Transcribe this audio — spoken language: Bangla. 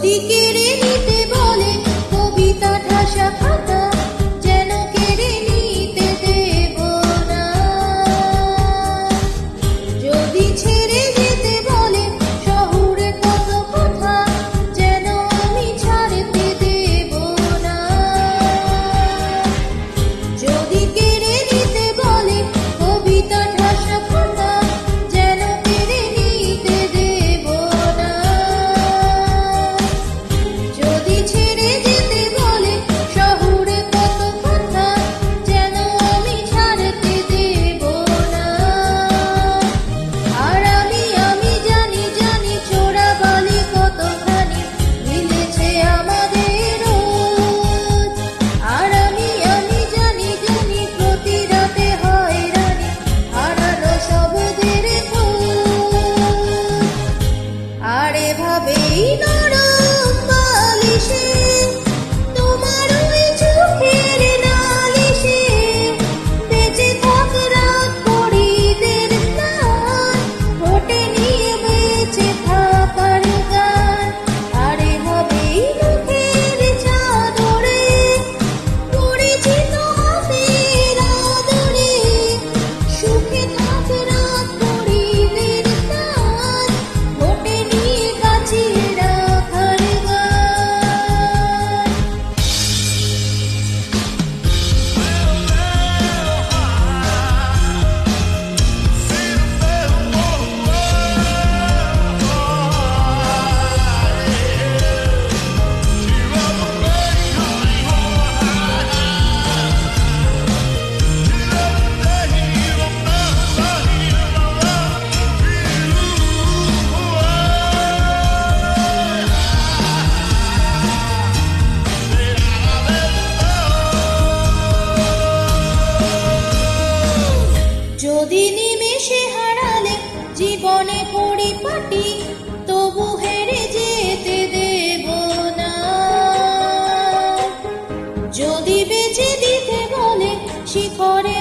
যদি কেড়ে নিতে বলে কবিতা ঠাসা খাতা, যেন কেড়ে নিতে দেব না। যদি ছেড়ে যেতে বলে শহুরে কত কথা, যেন আমি ছাড়তে দেব না। যদি কেড়ে নিতে বলে কবিতা ঠাসা খাতা, যেন কেড়ে নিতে দেব না। যদি ছেড়ে যেতে বলে শহুরে কত কথা, যেন আমি ছাড়তে দেব না। আর আমি জানি জানি চোরাবালি কতখানি মিলেছে আমাদের রোজ। আর আমি জানি জানি প্রতি রাতে হয়রানি হারানো শব্দের খোঁজ। আর এভাবেই নরম বালিশে তোমার ওই চোখের নালিশে বেঁচে থাক রাত পরিদের স্নান, ঠোঁটে নিয়ে বেঁচে থাকার গান। আর এভাবেই মুখের চাদরে পরিচিত হাতের আদরে সুখে থাক রাত পরিদের স্নান, ঠোঁটে নিয়ে বাঁচিয়ে রাখার গান। যদি নিমেষে হারালে জীবনে পরিপাটি, তবু হেরে যেতে দেব না। যদি বেঁচে দিতে বলে শিখরে